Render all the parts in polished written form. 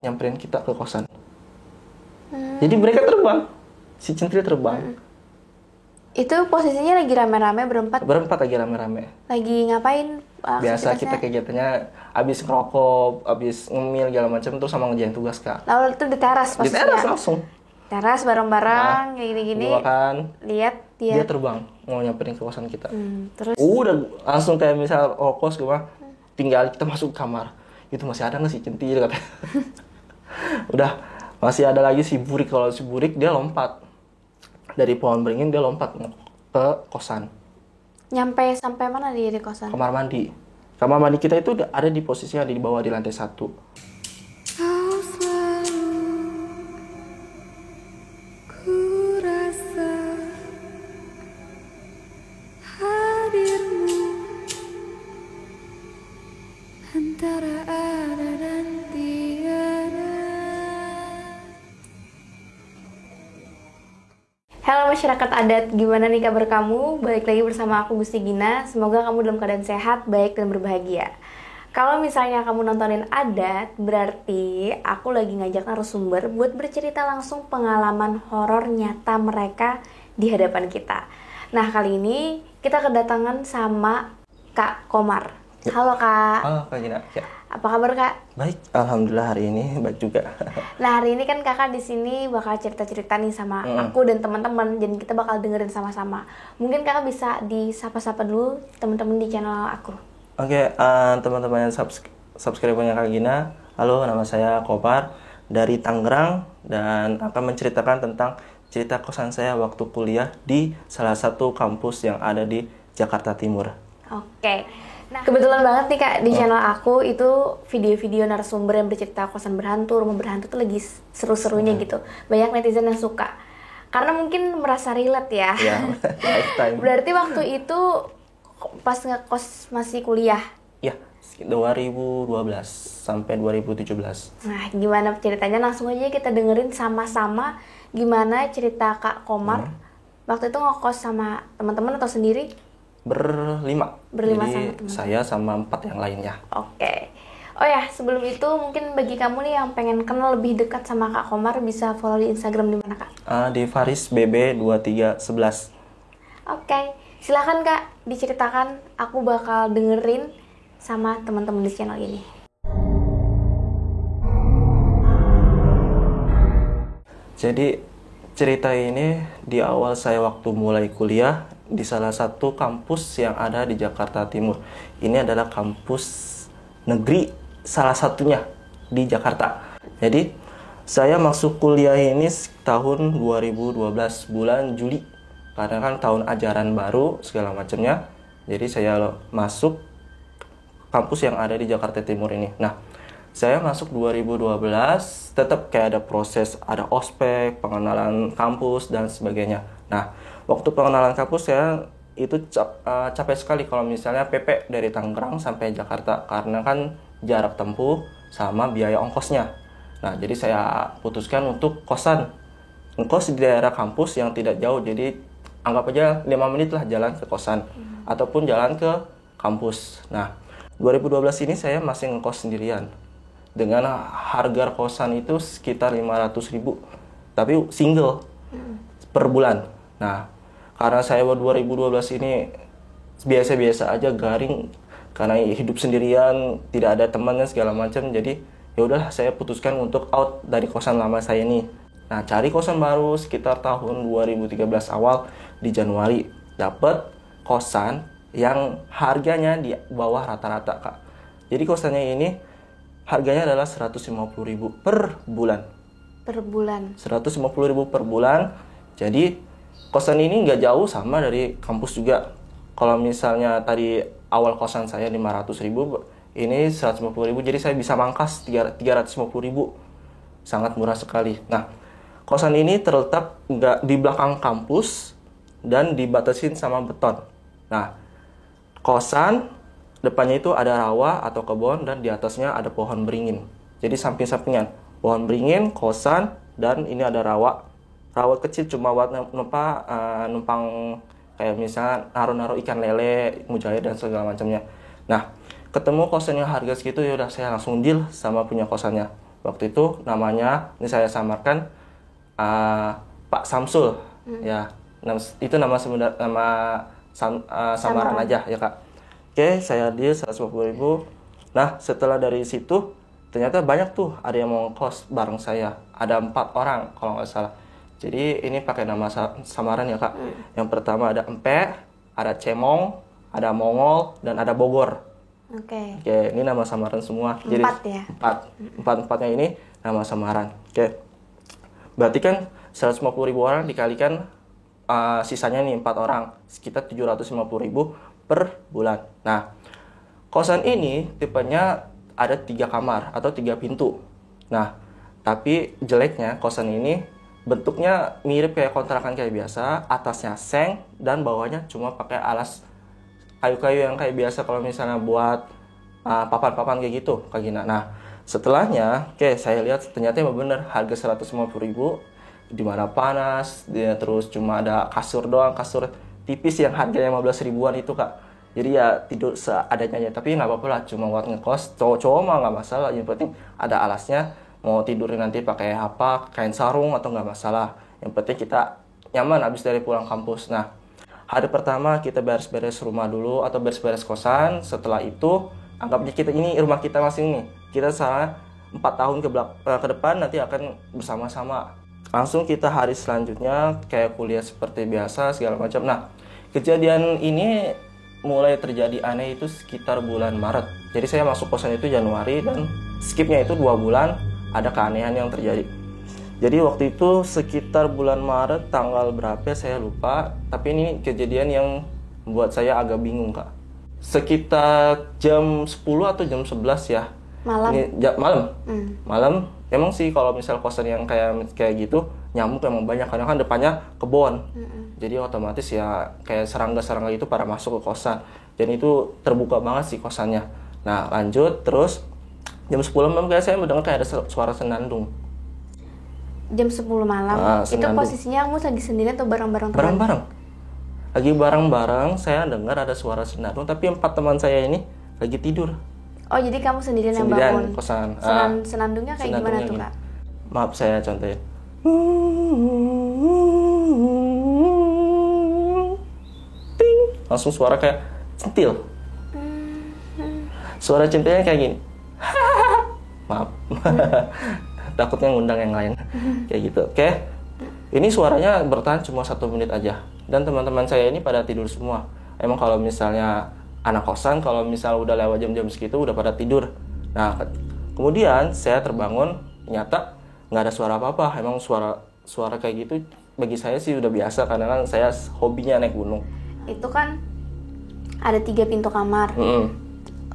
nyamperin kita ke kosan. Jadi mereka terbang, si centil terbang. Itu posisinya lagi rame-rame berempat. Berempat lagi rame-rame. Lagi ngapain? Biasa kita kegiatannya abis ngerokok, abis ngemil segala macam, terus sama ngerjain tugas Kak. Lalu itu di teras Di posisinya. teras langsung. Teras bareng-bareng kayak gini-gini. Makan. Lihat Dia terbang mau nyamperin ke kosan kita. Terus Udah langsung kayak misal kos gua, tinggal kita masuk kamar. Itu masih ada nggak sih centil katanya. Udah masih ada lagi si Burik. Kalau si Burik dia lompat dari pohon beringin, dia lompat ke kosan. nyampe sampai mana dia di kosan? Kamar mandi. Kamar mandi kita itu ada di posisi yang di bawah di lantai 1. Kau selalu ku rasa hadirmu antara ada dan tiada. Halo masyarakat adat, gimana nih kabar kamu? Balik lagi bersama aku Gusti Gina. Semoga kamu dalam keadaan sehat, baik, dan berbahagia. Kalau misalnya kamu nontonin adat, berarti aku lagi ngajak narasumber buat bercerita langsung pengalaman horor nyata mereka di hadapan kita. Nah, kali ini kita kedatangan sama Kak Komar. Halo Kak. Halo Kak Gina. Ya. Apa kabar Kak? Baik, alhamdulillah hari ini baik juga. Nah, hari ini kan Kakak di sini bakal cerita-cerita nih sama aku dan teman-teman, dan kita bakal dengerin sama-sama. Mungkin Kakak bisa disapa-sapa dulu teman-teman di channel aku. Oke, teman-teman yang subscribernya Kak Gina. Halo, nama saya Kopar dari Tangerang dan akan menceritakan tentang cerita kosan saya waktu kuliah di salah satu kampus yang ada di Jakarta Timur. Oke. Nah, kebetulan banget nih Kak, di channel aku itu video-video narasumber yang bercerita kosan berhantu, rumah berhantu tuh lagi seru-serunya gitu. Banyak netizen yang suka. Karena mungkin merasa relate ya. Ya, lifetime. Berarti waktu itu pas ngekos masih kuliah. Ya, 2012 sampai 2017. Nah, gimana ceritanya? Langsung aja kita dengerin sama-sama gimana cerita Kak Komar waktu itu ngekos sama teman-teman atau sendiri? Berlima. Berlima Jadi sama teman. saya sama 4 yang lainnya. Oke. Oh ya, sebelum itu mungkin bagi kamu nih yang pengen kenal lebih dekat sama Kak Komar, bisa follow di Instagram di mana Kak? Di Faris BB 2311. Oke, silakan Kak diceritakan. Aku bakal dengerin sama teman-teman di channel ini. Jadi cerita ini di awal saya waktu mulai kuliah di salah satu kampus yang ada di Jakarta Timur. Ini adalah kampus negeri salah satunya di Jakarta. Jadi saya masuk kuliah ini tahun 2012 bulan Juli. Karena kan tahun ajaran baru segala macamnya. Jadi saya masuk kampus yang ada di Jakarta Timur ini. Nah, saya masuk 2012, tetap kayak ada proses, ada ospek, pengenalan kampus, dan sebagainya. Nah, waktu pengenalan kampus saya itu capek sekali kalau misalnya PP dari Tangerang sampai Jakarta. Karena kan jarak tempuh sama biaya ongkosnya. Nah, jadi saya putuskan untuk kosan. Ngekos di daerah kampus yang tidak jauh, jadi anggap aja 5 menit lah jalan ke kosan. Ataupun jalan ke kampus. Nah, 2012 ini saya masih ngekos sendirian. Dengan harga kosan itu sekitar 500.000, tapi single per bulan. Nah, karena saya 2012 ini biasa-biasa aja, garing, karena hidup sendirian, tidak ada temannya segala macam, jadi ya udahlah saya putuskan untuk out dari kosan lama saya ini. Nah, cari kosan baru sekitar tahun 2013 awal di Januari, dapat kosan yang harganya di bawah rata-rata Kak. Jadi kosannya ini harganya adalah 150.000 per bulan. Per bulan. 150.000 per bulan. Jadi kosan ini nggak jauh sama dari kampus juga. Kalau misalnya tadi awal kosan saya 500.000, ini 150.000, jadi saya bisa mangkas 350.000. Sangat murah sekali. Nah, kosan ini terletak nggak di belakang kampus dan dibatasin sama beton. Nah, kosan depannya itu ada rawa atau kebun dan di atasnya ada pohon beringin. Jadi samping-sampingan. Pohon beringin, kosan, dan ini ada rawa. Rawa kecil cuma buat numpang kayak misalnya naruh-naruh ikan lele, mujair dan segala macamnya. Nah, ketemu kosan yang harga segitu, ya udah saya langsung deal sama punya kosannya. Waktu itu namanya, ini saya samarkan, Pak Samsul. Ya, itu nama samaran aja ya Kak. Oke, saya deal 150.000. Nah, setelah dari situ ternyata banyak tuh ada yang mau ngekos bareng saya. Ada 4 orang kalau nggak salah. Jadi ini pakai nama samaran ya Kak. Yang pertama ada Empe, ada Cemong, ada Mongol, dan ada Bogor. Oke. Oke, ini nama samaran semua. Jadi 4 ya? Empatnya ini nama samaran. Oke. Berarti kan 150.000 orang dikalikan sisanya nih 4 orang, sekitar 750.000 per bulan. Nah, kosan ini tipenya ada 3 kamar atau 3 pintu. Nah, tapi jeleknya kosan ini bentuknya mirip kayak kontrakan kayak biasa, atasnya seng dan bawahnya cuma pakai alas kayu-kayu yang kayak biasa kalau misalnya buat papan-papan kayak gitu, Kak Gina. Nah, setelahnya, saya lihat ternyata emang bener harga 150.000 di mana panas, dia terus cuma ada kasur doang, kasur tipis yang harganya 15 ribuan itu Kak. Jadi ya tidur seadanya aja, tapi nggak apa-apa lah, cuma buat ngekos. Cowok-cowok mah nggak masalah, yang penting ada alasnya. Mau tidurin nanti pakai apa, kain sarung atau nggak masalah. Yang penting kita nyaman abis dari pulang kampus. Nah, hari pertama kita beres-beres rumah dulu atau beres-beres kosan. Setelah itu anggapnya kita ini rumah kita masing nih. Kita salah 4 tahun ke depan nanti akan bersama-sama. Langsung kita hari selanjutnya kayak kuliah seperti biasa segala macam. Nah, kejadian ini mulai terjadi aneh itu sekitar bulan Maret. Jadi saya masuk kosan itu Januari dan skipnya itu 2 bulan, ada keanehan yang terjadi. Jadi waktu itu sekitar bulan Maret tanggal berapa saya lupa, tapi ini kejadian yang membuat saya agak bingung Kak. Sekitar jam 10 atau jam 11 ya. Malam? Malam. Malam. Emang sih kalau misal kosan yang kayak gitu, nyamuk emang banyak karena kan depannya kebun. Jadi otomatis ya kayak serangga-serangga itu pada masuk ke kosan. Dan itu terbuka banget sih kosannya. Nah, lanjut terus jam 10 malam kayak saya mendengar kayak ada suara senandung. Jam 10 malam? Itu posisinya kamu lagi sendirian atau bareng-bareng teman? Bareng-bareng. Lagi bareng-bareng saya dengar ada suara senandung, tapi 4 teman saya ini lagi tidur. Oh, jadi kamu sendirian yang bangun? Kosan. Senandungnya kayak gimana tuh Kak? Maaf saya contohin. Ting. Langsung suara kayak centil. Suara centilnya kayak gini. Maaf. Takutnya ngundang yang lain. Kayak gitu. Oke. Ini suaranya bertahan cuma 1 menit aja. Dan teman-teman saya ini pada tidur semua. Emang kalau misalnya anak kosan, kalau misal udah lewat jam-jam segitu udah pada tidur. Nah, kemudian saya terbangun, ternyata nggak ada suara apa-apa. Emang suara kayak gitu bagi saya sih udah biasa karena kan saya hobinya naik gunung. Itu kan ada 3 pintu kamar.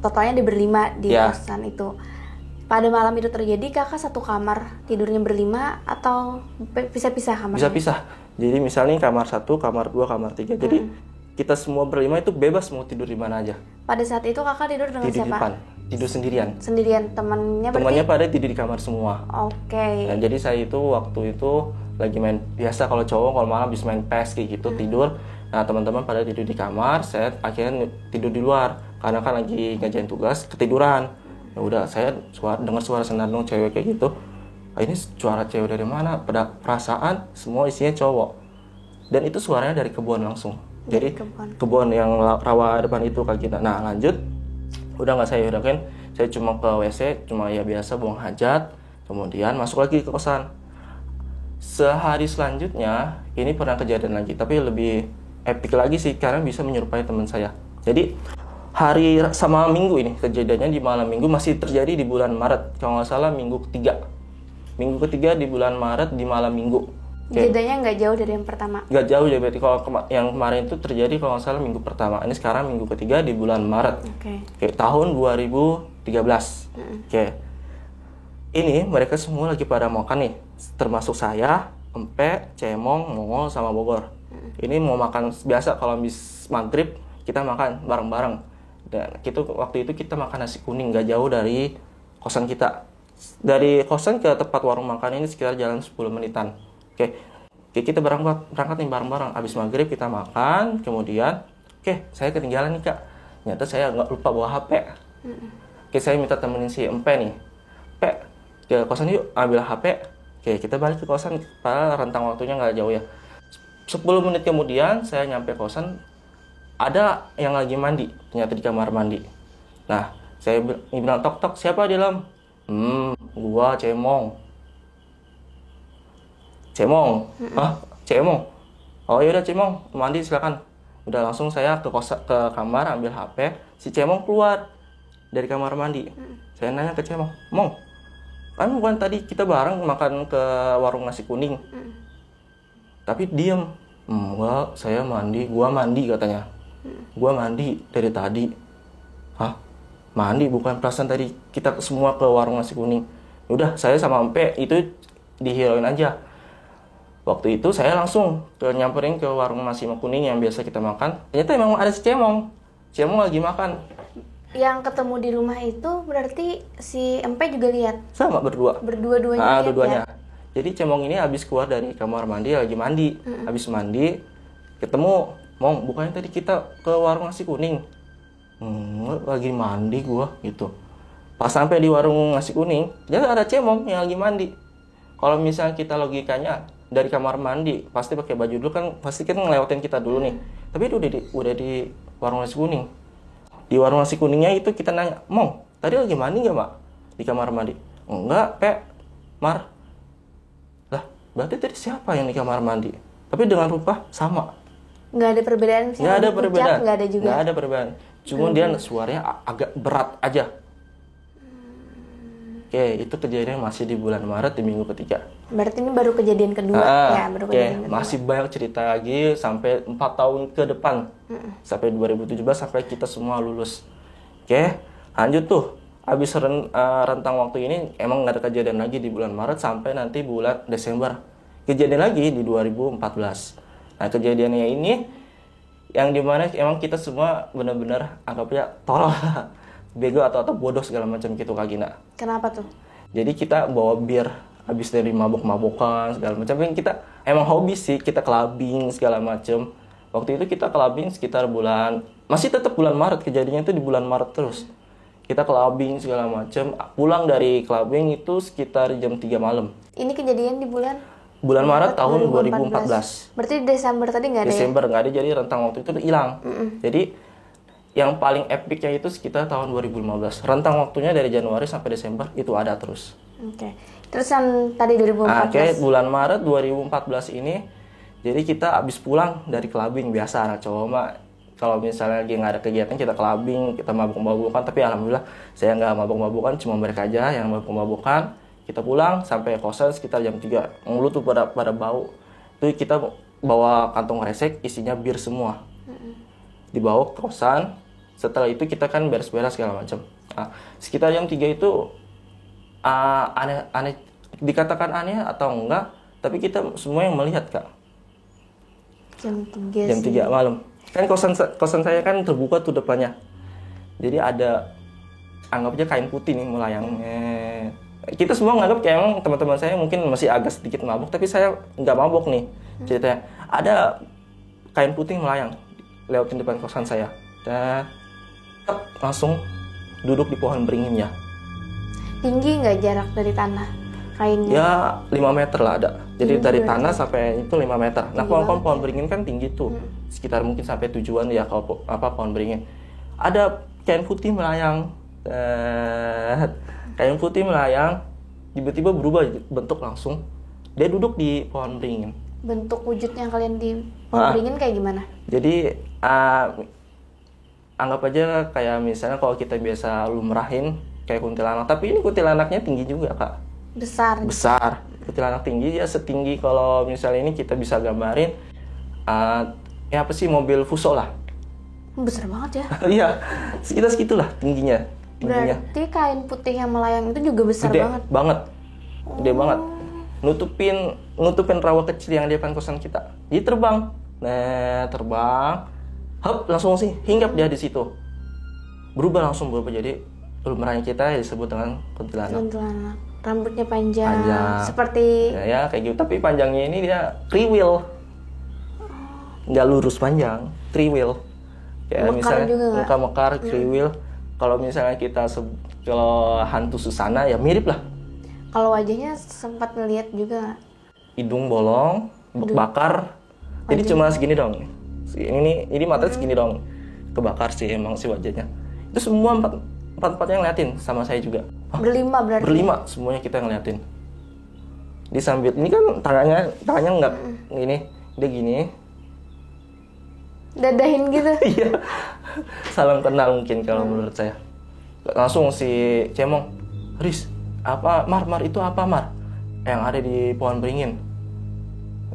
Totalnya ada berlima di kosan itu. Pada malam itu terjadi kakak satu kamar tidurnya berlima atau pisah-pisah kamarnya? Bisa-pisah. Jadi misalnya kamar 1, kamar 2, kamar 3. Jadi kita semua berlima itu bebas mau tidur di mana aja. Pada saat itu kakak tidur dengan siapa? Di depan. Tidur sendirian. Sendirian, temannya berarti? Temannya pada tidur di kamar semua. Oke. Nah, jadi saya itu waktu itu lagi main, biasa kalau cowok kalau malam bisa main PES kayak gitu tidur. Nah, teman-teman pada tidur di kamar, saya akhirnya tidur di luar karena kan lagi ngerjain tugas, ketiduran. Ya udah, saya dengar suara senandung cewek kayak gitu. Ini suara cewek dari mana? Pada perasaan semua isinya cowok. Dan itu suaranya dari kebun langsung. Jadi kebun yang rawa depan itu Kak Gina. Nah, lanjut. Udah nggak saya hirakin, saya cuma ke WC, cuma ya biasa buang hajat. Kemudian masuk lagi ke kosan. Sehari selanjutnya, ini pernah kejadian lagi, tapi lebih epic lagi sih karena bisa menyerupai teman saya. Jadi hari sama minggu ini kejadiannya di malam minggu masih terjadi di bulan Maret. Kalau nggak salah minggu ketiga. Minggu ketiga di bulan Maret di malam minggu. Jedanya nggak jauh dari yang pertama? Nggak jauh ya, berarti kalau yang kemarin itu terjadi kalau nggak salah minggu pertama. Ini sekarang minggu ketiga di bulan Maret. Oke, tahun 2013. Oke. Ini mereka semua lagi pada makan nih. Termasuk saya, Empe, Cemong, Mongol, sama Bogor. Ini mau makan biasa kalau habis maghrib kita makan bareng-bareng. Dan waktu itu kita makan nasi kuning nggak jauh dari kosan kita. Dari kosan ke tempat warung makan ini sekitar jalan 10 menitan. Oke, kita berangkat nih bareng-bareng. Abis maghrib kita makan, kemudian, saya ketinggalan nih Kak. Ternyata saya nggak lupa bawa HP. Oke, saya minta temenin si Empe nih. Pe, ke kosan yuk, ambil HP. Oke, kita balik ke kosan, padahal rentang waktunya nggak jauh ya. 10 menit kemudian saya nyampe kosan, ada yang lagi mandi, ternyata di kamar mandi. Nah, saya bilang tok, siapa di dalam? Gua Cemong. Cemong? Hah? Cemong? Oh yaudah Cemong, mandi silakan. Udah langsung saya ke kamar ambil HP, si Cemong keluar dari kamar mandi. Saya nanya ke Cemong, Mong, kan bukan tadi kita bareng makan ke warung nasi kuning? Tapi diem. Enggak, saya mandi, gua mandi katanya. Gua mandi dari tadi. Hah? Mandi? Bukan, perasaan tadi kita semua ke warung nasi kuning. Udah, saya sama Empe itu dihirauin aja. Waktu itu saya langsung nyamperin ke warung nasi kuning yang biasa kita makan. Ternyata memang ada si Cemong. Cemong lagi makan. Yang ketemu di rumah itu berarti si Empe juga lihat? Sama berdua. Berdua-duanya lihat dua-duanya. ya? Jadi Cemong ini habis keluar dari kamar mandi, lagi mandi. Habis mandi, ketemu, Mong, bukannya tadi kita ke warung nasi kuning? Lagi mandi gua, gitu. Pas sampai di warung nasi kuning, ternyata ada Cemong yang lagi mandi. Kalau misalnya kita logikanya dari kamar mandi, pasti pakai baju dulu kan, pasti kan ngelewatin kita dulu nih. Tapi itu udah di warung nasi kuning. Di warung nasi kuningnya itu kita nanya, Mong, tadi lagi mandi nggak, Mak? Di kamar mandi? Enggak, Mar. Lah, berarti tadi siapa yang di kamar mandi? Tapi dengan rupa sama. Nggak ada perbedaan? Nggak ada perbedaan. Nggak ada juga? Nggak ada perbedaan. Cuma dia suaranya agak berat aja. Oke, itu kejadian masih di bulan Maret di minggu ketiga. Berarti ini baru kejadian kedua ya? Baru kejadian kedua. Masih banyak cerita lagi sampai 4 tahun ke depan. Sampai 2017 sampai kita semua lulus. Oke, lanjut tuh. Habis rentang waktu ini emang nggak ada kejadian lagi di bulan Maret sampai nanti bulan Desember. Kejadian lagi di 2014. Nah, kejadiannya ini yang dimana emang kita semua benar-benar anggapnya tolol, bego atau bodoh segala macam gitu Kak Gina. Kenapa tuh? Jadi kita bawa bir habis dari mabok-mabokan segala macam. Kita emang hobi sih, kita clubbing segala macam. Waktu itu kita clubbing sekitar masih tetap bulan Maret, kejadiannya itu di bulan Maret terus. Kita clubbing segala macam. Pulang dari clubbing itu sekitar jam 3 malam. Ini kejadian di bulan Maret tahun 2014. Berarti Desember tadi nggak ada? Desember nggak ada, jadi rentang waktu itu udah hilang. Jadi yang paling epicnya itu sekitar tahun 2015. Rentang waktunya dari Januari sampai Desember itu ada terus. Oke. Terus yang tadi 2014? Oke, bulan Maret 2014 ini, jadi kita habis pulang dari clubbing biasa anak cowok mah. Kalau misalnya lagi nggak ada kegiatan kita clubbing, kita mabuk-mabukan. Tapi alhamdulillah saya nggak mabuk-mabukan, cuma mereka aja yang mabuk-mabukan. Kita pulang sampai kosan sekitar jam 3. Mulut tuh pada bau. Itu kita bawa kantong resek isinya bir semua. Dibawa ke kosan. Setelah itu kita kan beres-beres segala macam. Nah, sekitar jam 3 itu aneh, dikatakan aneh atau enggak, tapi kita semua yang melihat, Kak. Jam 3 Jam 3 malam. Kan kosan saya kan terbuka tuh depannya. Jadi ada anggap aja kain putih nih melayang. Kita semua nganggap kayak emang teman-teman saya mungkin masih agak sedikit mabuk, tapi saya nggak mabuk nih ceritanya. Ada kain putih melayang lewatin depan kosan saya. Dan langsung duduk di pohon beringinnya. Tinggi nggak jarak dari tanah kainnya? Ya 5 meter lah ada. Jadi dari berarti. tanah sampai itu 5 meter. Nah, pohon beringin kan tinggi tuh. Sekitar mungkin sampai tujuan ya kalau pohon beringin. Ada kain putih melayang. Kain putih melayang, tiba-tiba berubah bentuk langsung. Dia duduk di pohon beringin. Bentuk wujudnya kalian di pohon beringin kayak gimana? Jadi anggap aja kayak misalnya kalau kita biasa lumrahin kayak kuntilanak, tapi ini kuntilanaknya tinggi juga, Kak. Besar. Kuntilanak tinggi ya, setinggi kalau misalnya ini kita bisa gambarin ya apa sih, mobil Fuso lah. Besar banget ya. Iya, sekitar segitulah tingginya. Berarti kain putih yang melayang itu juga besar banget. Gede banget. Nutupin rawa kecil yang di depan kosan kita. Jadi terbang. Nah, terbang. Hop, langsung sih hinggap dia di situ. Berubah jadi lumrahnya kita disebut dengan kuntilanak. Rambutnya panjang. Seperti ya kayak gitu, tapi panjangnya ini dia kriwil. Nggak lurus panjang, kriwil. Kayak misalnya muka mekar, kriwil. Kalau misalnya kita kalau hantu Susana ya mirip lah. Kalau wajahnya sempat ngeliat juga nggak? Hidung bolong, bakar. Jadi cuma segini dong. Ini matanya segini dong. Kebakar sih emang si wajahnya. Itu semua empat-empatnya ngeliatin sama saya juga. Hah? Berlima berarti? Berlima semuanya kita ngeliatin. Di sambil ini kan tangannya nggak ini, dia gini. Dadahin gitu? Iya. Salam kenal mungkin kalau menurut saya. Langsung si Cemong, Riz, apa Mar itu apa Mar? Yang ada di pohon beringin.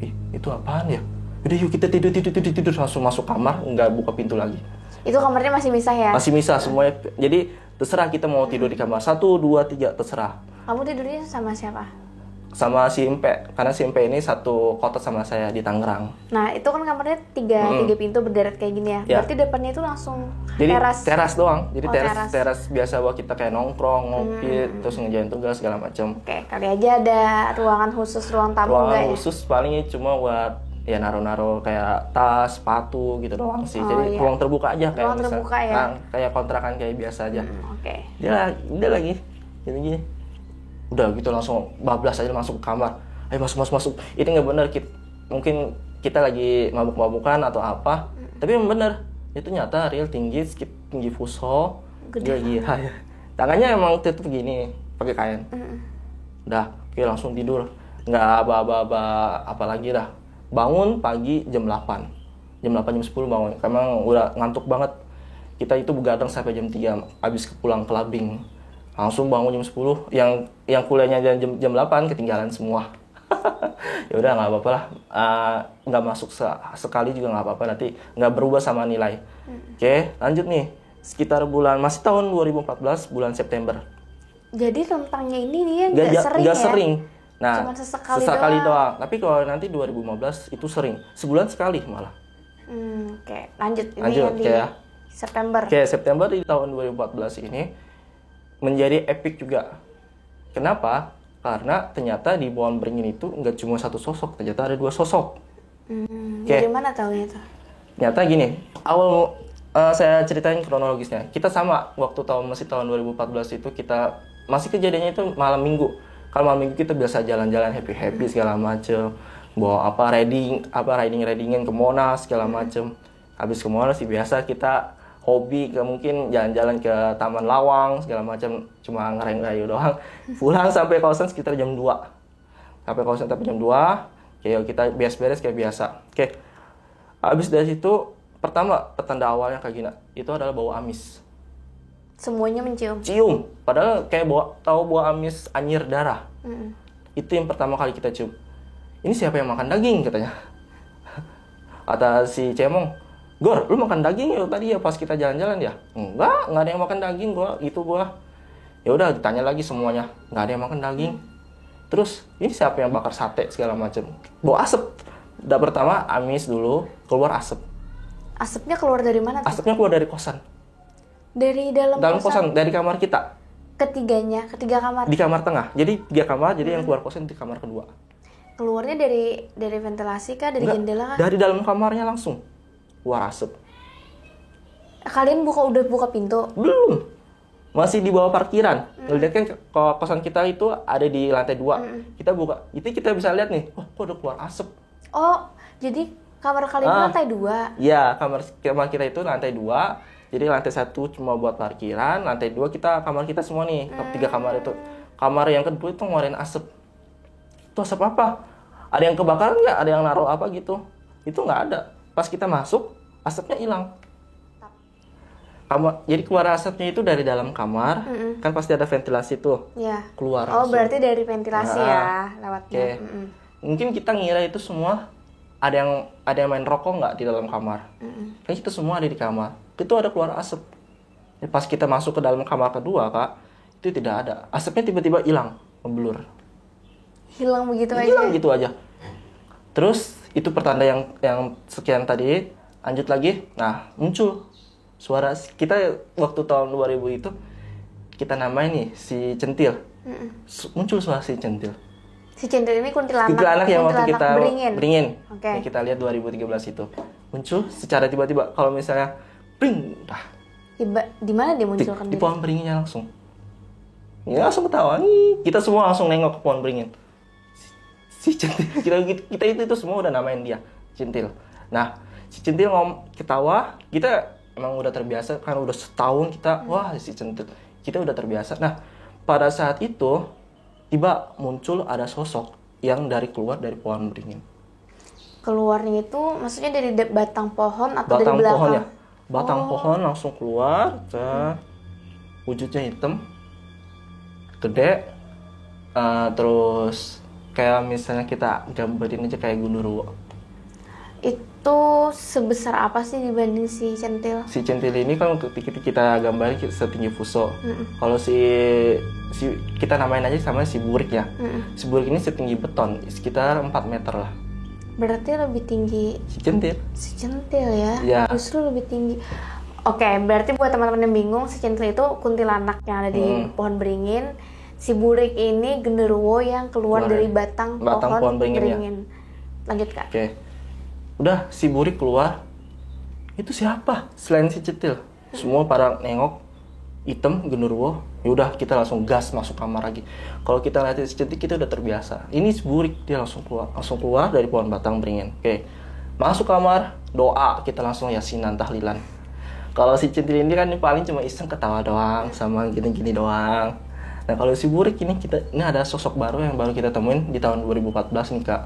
Ih, itu apaan ya? Udah yuk kita tidur langsung masuk kamar, nggak buka pintu lagi. Itu kamarnya masih misah ya? Masih misah semuanya. Jadi terserah kita mau tidur di kamar 1, 2, 3 terserah. Kamu tidurnya sama siapa? Sama si Empe, karena si Empe ini satu kota sama saya di Tangerang. Nah itu kan kamarnya tiga pintu berderet kayak gini ya. Ya. Berarti depannya itu langsung Jadi teras. teras doang. Jadi Oh, teras biasa buat kita kayak nongkrong, ngopi, terus ngerjain tugas segala macam. Oke, kali aja ada ruangan khusus, ruang tamu Ruangan enggak ya? khusus paling cuma buat ya naro-naro kayak tas, sepatu gitu doang sih. Jadi ruang terbuka aja kayak Ruang terbuka ya? Nah, kayak kontrakan kayak biasa aja. Oke. Dia lagi gini. Udah gitu langsung bablas aja masuk ke kamar. Ayo masuk. Ini nggak bener, mungkin kita lagi mabuk-mabukan atau apa. Tapi yang bener, itu nyata real tinggi fuso. Dia lagi ya. Tangannya emang tutup gini, pakai kain. Udah, oke langsung tidur. Nggak aba-aba apa lagi dah. Bangun pagi jam 8. Jam 8 jam 10 bangun. Emang udah ngantuk banget. Kita itu begadang sampai jam 3 habis pulang ke Labing. Langsung bangun jam 10. Yang kuliahnya jam 8 ketinggalan semua. Ya udah nggak apa-apa lah, nggak masuk sekali juga nggak apa-apa, nanti nggak berubah sama nilai. Oke, lanjut nih, sekitar masih tahun 2014 bulan September. Jadi rentangnya ini dia nggak sering. Nah, cuma sesekali doang. Tapi kalau nanti 2015 itu sering, sebulan sekali malah. Oke, lanjut. Ini Lanjut, yang di ya. September. Oke, September di tahun 2014 ini menjadi epic juga. Kenapa? Karena ternyata di pohon beringin itu nggak cuma satu sosok, ternyata ada 2 sosok. Dari mana tahunya itu? Ternyata gini, awal saya ceritain kronologisnya. Kita sama waktu masih tahun 2014 itu kita masih kejadiannya itu malam minggu. Kalau malam minggu kita biasa jalan-jalan happy segala macem, bawa ridingin ke Monas segala macem. Habis ke Monas sih biasa kita hobi mungkin jalan-jalan ke Taman Lawang segala macam, cuma ngerayu doang. Pulang sampai kosan sekitar jam 2. Oke, kita beres-beres kayak biasa. Oke. Habis dari situ pertama petanda awalnya kayak gini, itu adalah bau amis. Semuanya mencium. Cium, padahal kayak bau amis anyir darah. Itu yang pertama kali kita cium. Ini siapa yang makan daging katanya. Kata si Cemong, Gor, lu makan daging ya tadi ya pas kita jalan-jalan ya? Enggak ada yang makan daging gua. Ya udah ditanya lagi semuanya, nggak ada yang makan daging. Terus ini siapa yang bakar sate segala macam? Bau asap. Udah pertama amis dulu, keluar asap. Asapnya keluar dari mana tuh? Asapnya keluar dari kosan. Dari dalam kosan, dari kamar kita. Ketiga kamar. Di kamar tengah. Jadi 3 kamar, jadi yang keluar kosan di kamar kedua. Keluarnya dari ventilasi kah, dari jendela kah? Dari dalam kamarnya langsung keluar asap. Kalian udah buka pintu? Belum. Masih di bawah parkiran. Lihat kan kosan kita itu ada di lantai 2. Kita buka, itu kita bisa lihat nih, kok udah keluar asap. Oh, jadi kamar kalian lantai 2? Iya, kamar kita itu lantai 2. Jadi lantai 1 cuma buat parkiran, lantai 2 kamar kita semua nih, 3 kamar itu. Kamar yang kedua itu ngeluarin asap. Itu asap apa? Ada yang kebakaran nggak? Ada yang naruh apa gitu? Itu nggak ada. Pas kita masuk, asapnya hilang. Jadi keluar asapnya itu dari dalam kamar, kan pasti ada ventilasi tuh. Ya. Keluar. Oh, langsung. berarti dari ventilasi ya lewatnya. Okay. Mungkin kita ngira itu semua ada yang main rokok nggak di dalam kamar. Kan kita semua ada di kamar. Itu ada keluar asap. Pas kita masuk ke dalam kamar kedua, Kak, itu tidak ada. Asapnya tiba-tiba hilang, memblur. Hilang begitu aja. Hilang gitu aja. Terus itu pertanda yang sekian tadi, lanjut lagi. Nah, muncul suara kita waktu tahun 2000 itu kita namain nih si Centil. Muncul suara si Centil. Si Centil ini kuntilanak. Kuntilanak yang waktu kita beringin. Okay. Yang kita lihat 2013 itu. Muncul secara tiba-tiba. Kalau misalnya pring, dah. Di mana dia munculkan Di pohon beringinnya langsung. Ya langsung ketawa. Nih, kita semua langsung nengok ke pohon beringin. Si Centil, kita itu semua udah namain dia Centil. Nah, si Centil ketawa, kita emang udah terbiasa kan, udah setahun kita, wah si Centil, kita udah terbiasa. Nah, pada saat itu tiba muncul ada sosok yang keluar dari pohon beringin. Keluarnya itu maksudnya dari batang pohon atau Batang dari belakang? pohonnya, batang pohon langsung keluar, wujudnya hitam, gede, terus kayak misalnya kita gambarin aja kayak gundurwo. Itu sebesar apa sih dibanding si Centil? Si Centil ini kan kita gambarin setinggi fuso. Kalau si kita namain aja sama si burik ya. Si burik ini setinggi beton, sekitar 4 meter lah. Berarti lebih tinggi Si Centil. si Centil ya? Ya. Justru lebih tinggi. Oke, berarti buat teman-teman yang bingung, si Centil itu kuntilanak yang ada di pohon beringin. Si burik ini genderuwo yang keluar dari batang pohon beringin. Ya. Lanjut Kak. Oke. Udah si burik keluar. Itu siapa? Selain si Centil. Semua pada nengok, hitam genderuwo. Yaudah kita langsung gas masuk kamar lagi. Kalau kita lihat si Centil kita udah terbiasa. Ini si burik dia langsung keluar dari pohon batang beringin. Oke. Masuk kamar, doa, kita langsung yasinan tahlilan. Kalau si Centil ini kan paling cuma iseng ketawa doang sama gini-gini doang. Nah kalau si burik ini ini ada sosok baru yang baru kita temuin di tahun 2014 nih Kak,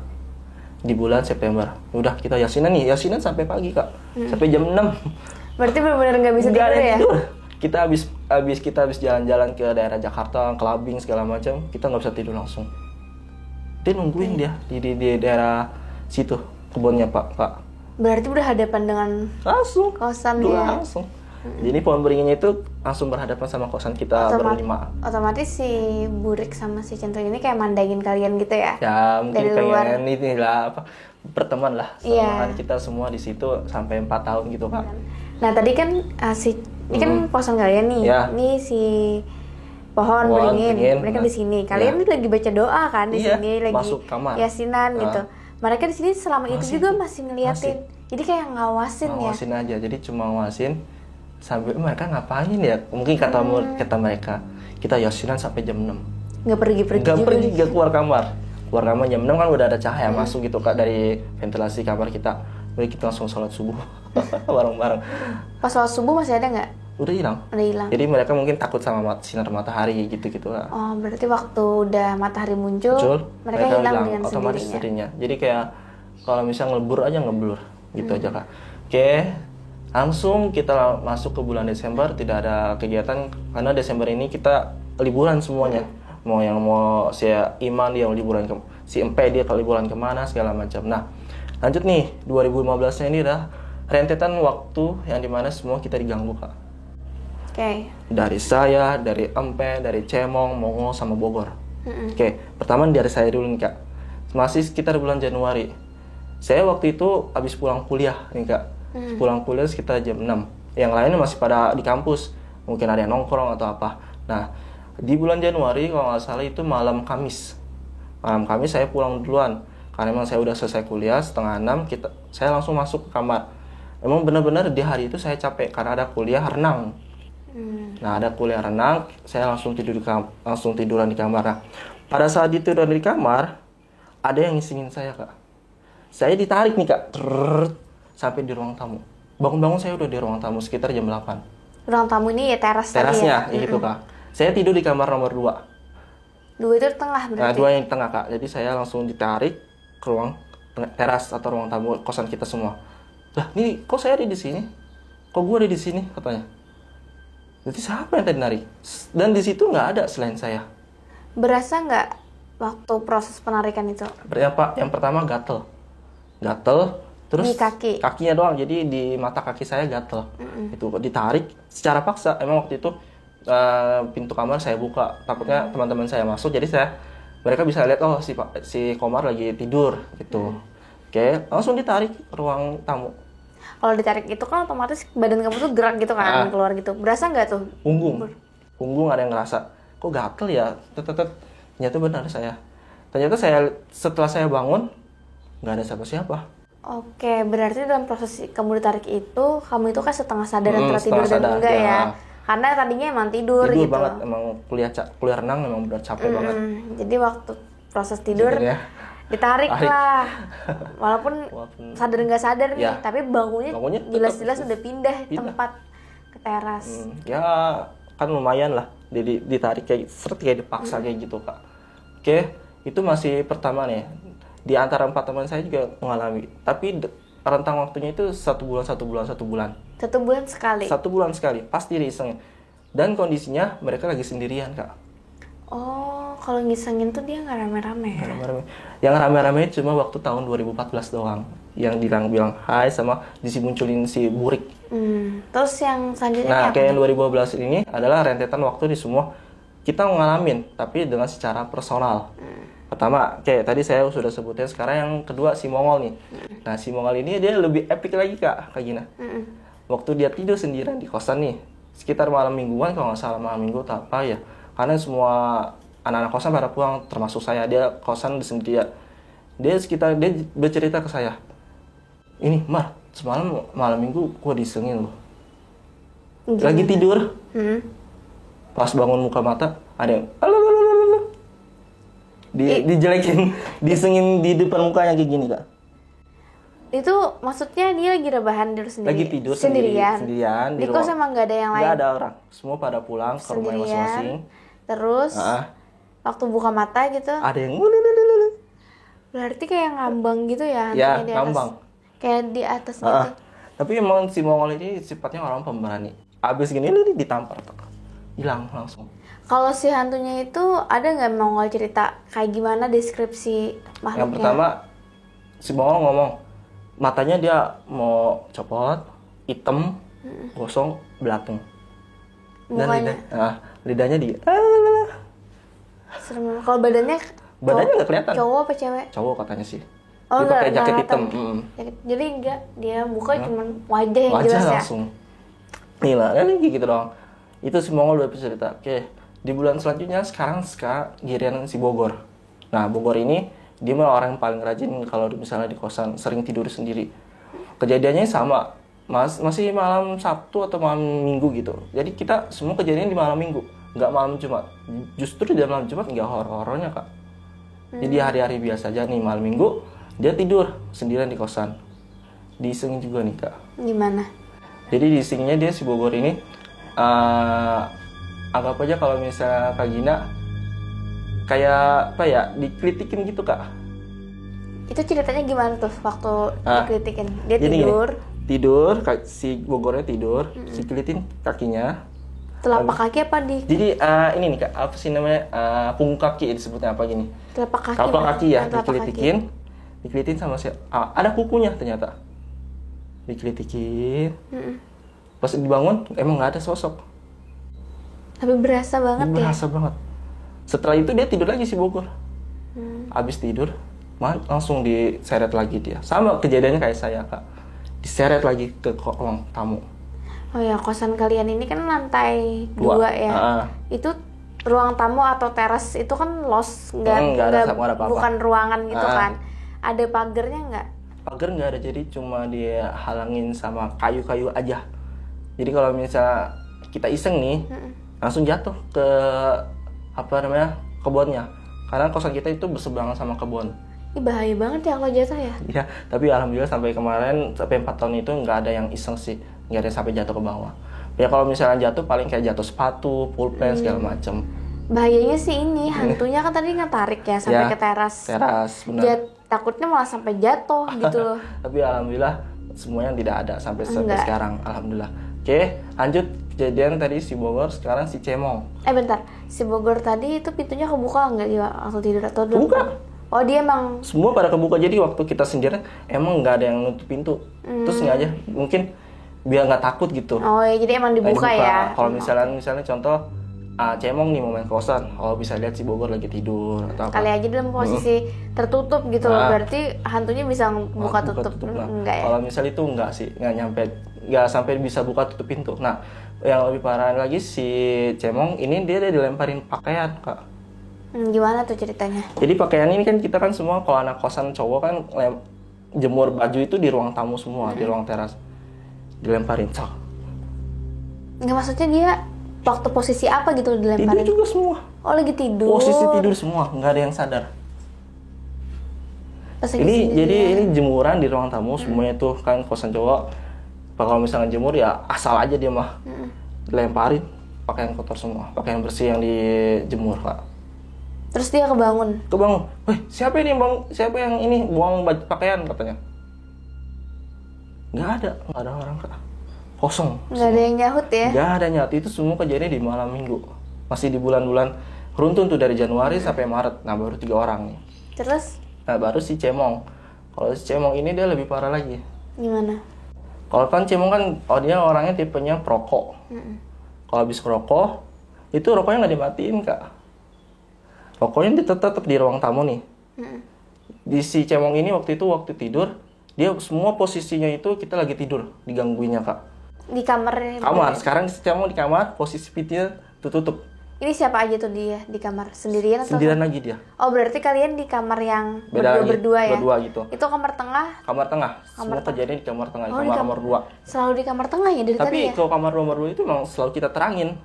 di bulan September. Udah kita yasinan sampai pagi Kak, sampai jam 6. Berarti benar-benar nggak bisa tidur ya? Tidur. Kita habis jalan-jalan ke daerah Jakarta, clubbing segala macam, kita nggak bisa tidur langsung. Dia nungguin dia di daerah situ kebunnya Pak. Berarti udah hadapan dengan Langsung. kosannya. Langsung. Jadi pohon beringinnya itu langsung berhadapan sama kosan kita berlima. Otomatis si burik sama si Centil ini kayak mandangin kalian gitu ya? Ya mungkin dari luar. pengen inilah berteman lah. Sama kita semua di situ sampai 4 tahun gitu Kak. Nah tadi kan ini kan kosan kalian nih. Ya. Ini si pohon beringin. Mereka di sini. Kalian ini lagi baca doa kan di sini, lagi masuk kamar. yasinan gitu. Mereka di sini selama itu juga masih ngeliatin. Jadi kayak ngawasin ya. Ngawasin aja. Jadi cuma ngawasin sampai mereka ngapain ya? Mungkin kata mereka kita yasinan sampai jam 6. Nggak pergi-pergi. Nggak keluar kamar. Keluar kamar jam 6 kan udah ada cahaya masuk gitu Kak dari ventilasi kamar kita. Jadi kita langsung sholat subuh bareng-bareng. Pas sholat subuh masih ada nggak? Udah hilang. Jadi mereka mungkin takut sama sinar matahari gitu lah. Oh, berarti waktu udah matahari muncul mereka hilang dengan otomatis sendirinya. Jadi kayak kalau misalnya ngelebur aja ngeblur gitu aja Kak. Oke. Langsung kita masuk ke bulan Desember, tidak ada kegiatan karena Desember ini kita liburan semuanya. Mau si Iman dia liburan si Empe dia liburan kemana segala macam. Nah, lanjut nih 2015-nya ini udah rentetan waktu yang dimana semua kita diganggu Kak. Oke. Dari saya, dari Empe, dari Cemong, Mongo sama Bogor. Oke, pertama dari saya dulu nih Kak. Masih sekitar bulan Januari. Saya waktu itu habis pulang kuliah nih Kak. Pulang kuliah sekitar jam 6. Yang lainnya masih pada di kampus. Mungkin ada yang nongkrong atau apa. Nah, di bulan Januari kalau nggak salah itu malam Kamis. Malam Kamis saya pulang duluan. Karena memang saya udah selesai kuliah setengah 6, saya langsung masuk ke kamar. Emang benar-benar di hari itu saya capek karena ada kuliah renang. Nah, ada kuliah renang, saya langsung tiduran di kamar. Nah, pada saat tiduran di kamar, ada yang ngisingin saya Kak. Saya ditarik nih Kak. Sampai di ruang tamu. Bangun-bangun saya udah di ruang tamu sekitar jam 8. Ruang tamu ini ya terasnya ya? Gitu Kak. Saya tidur di kamar nomor 2. 2 itu tengah berarti? Nah 2 yang di tengah Kak. Jadi saya langsung ditarik ke ruang teras atau ruang tamu kosan kita semua. Lah nih kok saya ada di sini? Kok gue ada di sini katanya. Jadi siapa yang tadi narik? Dan di situ nggak ada selain saya. Berasa nggak waktu proses penarikan itu? Yang pertama gatel. Terus di kaki? Kakinya doang, jadi di mata kaki saya gatel. Itu ditarik secara paksa. Emang waktu itu pintu kamar saya buka, takutnya teman-teman saya masuk. Jadi mereka bisa lihat si Komar lagi tidur gitu. Oke, langsung ditarik ke ruang tamu. Kalau ditarik itu kan otomatis badan kamu tuh gerak gitu kan, keluar gitu. Berasa nggak tuh? Punggung ada yang ngerasa. Kok gatel ya? Ternyata benar saya. Ternyata setelah saya bangun nggak ada siapa-siapa. Oke, berarti dalam proses kamu ditarik itu, kamu itu kan setengah sadar antara tidur dan enggak ya? Karena tadinya emang tidur gitu. banget, emang kuliah renang emang benar capek banget. Jadi waktu proses tidur Tidurnya ditarik tarik. lah. Walaupun sadar nggak sadar nih, Ya. tapi bangunnya Bangunnya tetap jelas-jelas udah pindah tempat ke teras. Ya kan lumayan lah, ditarik kayak dipaksa kayak gitu kak. Oke, itu masih pertama nih. Di antara 4 teman saya juga mengalami, tapi rentang waktunya itu 1 bulan. 1 bulan sekali. 1 bulan sekali, pasti diisengin. Dan kondisinya mereka lagi sendirian kak. Oh, kalau ngisengin tuh dia nggak rame-rame ya? Rame-rame. Yang rame-rame cuma waktu tahun 2014 doang. Yang bilang hai sama munculin si Burik. Terus yang selanjutnya Nah, apa kayak yang nih? 2012 ini adalah rentetan waktu di semua kita ngalamin, tapi dengan secara personal. Pertama, kayak tadi saya sudah sebutin, sekarang yang kedua si Mongol nih. Nah, si Mongol ini dia lebih epic lagi Kak Gina. Waktu dia tidur sendirian di kosan nih, sekitar malam mingguan kalau nggak salah malam minggu atau apa ya. Karena semua anak-anak kosan pada pulang, termasuk saya, dia kosan sendirian. Dia bercerita ke saya, ini Mar, semalam malam minggu gua disengin loh. Lagi tidur, pas bangun buka mata ada yang dijelekin, disengin di depan mukanya kayak gini Kak. Itu maksudnya dia lagi rebahan tidur sendiri? Lagi tidur sendirian di kos ruang. emang nggak ada yang lain? Nggak ada orang, semua pada pulang ke rumah masing-masing. Terus waktu buka mata gitu Ada yang berarti kayak ngambang gitu ya? Ya, hantunya di atas. ngambang. Kayak di atas gitu. Tapi emang si Mongol ini sifatnya orang pemberani. Abis gini ditampar, hilang langsung. Kalau si hantunya itu ada nggak Mongol cerita kayak gimana deskripsi makhluknya? Yang pertama si Mongol ngomong matanya dia mau copot, hitam, gosong, belatung. Dan Mukanya? lidahnya di Serem. Kalau badannya nggak kelihatan. cowok apa cewek? Cowok katanya sih. Oh, Dia pakai nggak jaket hitam. kelihatan. Jadi enggak, dia buka cuman wajah yang Wajah jelas langsung. Nih lah, kan gitu doang. Itu si Mongol udah cerita. Oke, di bulan selanjutnya sekarang giliran si Bogor. Nah, Bogor ini dia malah orang yang paling rajin kalau misalnya di kosan, sering tidur sendiri. Kejadiannya sama, masih malam Sabtu atau malam Minggu gitu. Jadi kita semua kejadian di malam Minggu, nggak malam Jumat. Justru di malam Jumat nggak horor-horornya Kak. Jadi hari-hari biasa aja nih, malam Minggu dia tidur sendirian di kosan. Diisengin juga nih Kak. Gimana? Jadi diisengnya dia si Bogor ini anggap aja kalau misalnya Kak Gina kayak apa ya, dikritikin gitu Kak. Itu ceritanya gimana tuh waktu dikritikin? Dia Jadi tidur. Tidur, si Bogornya tidur, dikelitin kakinya. Telapak kaki apa di Jadi ini nih Kak, apa sih namanya, punggung kaki disebutnya apa gini? telapak kaki? Telapak kaki ya, Telapak kaki. dikelitikin sama si ada kukunya ternyata. Dikelitikin. Pas dibangun emang nggak ada sosok. Tapi berasa banget ya. Berasa banget. Setelah itu dia tidur lagi si Bogor. Abis tidur, langsung diseret lagi dia. Sama kejadiannya kayak saya Kak. Diseret lagi ke ruang tamu. Oh ya, kosan kalian ini kan lantai 2 Dua. ya. Itu ruang tamu atau teras itu kan los, nggak ada apa-apa. bukan ruangan gitu kan. Ada pagernya nggak? Pagar nggak ada, jadi cuma dia halangin sama kayu-kayu aja. Jadi kalau misalnya kita iseng nih, langsung jatuh ke apa namanya, kebunnya. Karena kosan kita itu berseberangan sama kebun. Ini bahaya banget ya kalau jatuh ya. Iya, tapi alhamdulillah sampai kemarin, sampai 4 tahun itu nggak ada yang iseng sih, nggak ada yang sampai jatuh ke bawah. Ya kalau misalnya jatuh paling kayak jatuh sepatu, pulpen segala macem. Bahayanya sih ini, hantunya kan tadi ngetarik ya sampai Ya, ke teras. Teras, benar. Takutnya malah sampai jatuh gitu loh. Tapi alhamdulillah semuanya tidak ada sampai Enggak. sekarang, alhamdulillah. Oke, lanjut kejadian tadi si Bogor, sekarang si Cemong. Bentar, si Bogor tadi itu pintunya kebuka nggak dia waktu tidur atau dulu? Buka. Oh dia emang Semua pada kebuka, jadi waktu kita sendirian emang nggak ada yang nutup pintu. Terus nggak aja, mungkin biar nggak takut gitu. Oh ya, jadi emang dibuka ya. Kalau misalnya contoh Cemong nih mau main kosan, bisa lihat si Bogor lagi tidur atau apa. Kali aja dalam posisi tertutup gitu loh. Berarti hantunya bisa buka tutup. Nah, Enggak ya? kalau misal itu enggak sih, nggak sampai bisa buka tutup pintu. Nah, yang lebih parah lagi si Cemong ini dia dilemparin pakaian Kak. Gimana tuh ceritanya? Jadi pakaian ini kan kita kan semua kalau anak kosan cowok kan jemur baju itu di ruang tamu semua, di ruang teras. Dilemparin, cok. Nggak, maksudnya dia Waktu posisi apa gitu Tidur dilemparin? juga semua. Oh, lagi tidur. Posisi tidur semua, nggak ada yang sadar. Pas lagi Ini sendirian. jadi ini jemuran di ruang tamu semuanya tuh kan kosan cowok. Kalau misalnya jemur ya asal aja dia mah. Dilemparin pakaian kotor semua, pakaian bersih yang dijemur, Kak. Terus dia kebangun. Kebangun, "Weh, siapa ini bang? Siapa yang ini buang pakaian?" katanya. Nggak ada orang, Kak. Kosong. Nggak ada yang nyahut ya? Nggak ada nyata. Itu semua kejadian di malam minggu. Masih di bulan-bulan beruntun tuh dari Januari sampai Maret. Nah baru 3 orang nih. Terus Nah baru si Cemong. Kalau si Cemong ini dia lebih parah lagi. gimana? Kalau kan Cemong kan dia orangnya tipenya perokok. Kalau habis ngerokok, itu rokoknya nggak dimatiin, Kak. Rokoknya tetap di ruang tamu nih. Di si Cemong ini waktu tidur, dia semua posisinya itu kita lagi tidur, digangguinnya, Kak. Di kamar. Sekarang si Cemong di kamar, posisi pintunya tutup. Ini siapa aja tuh dia di kamar? Sendirian atau? Sendirian lagi dia. Oh, berarti kalian di kamar yang Beda lagi, berdua ya? berdua gitu. Itu kamar tengah? Kamar tengah. Semua kejadian di kamar tengah, Oh, di kamar nomor 2. Selalu di kamar tengah ya dari tadi Tapi ya? kalau kamar nomor 2 itu memang selalu kita terangin.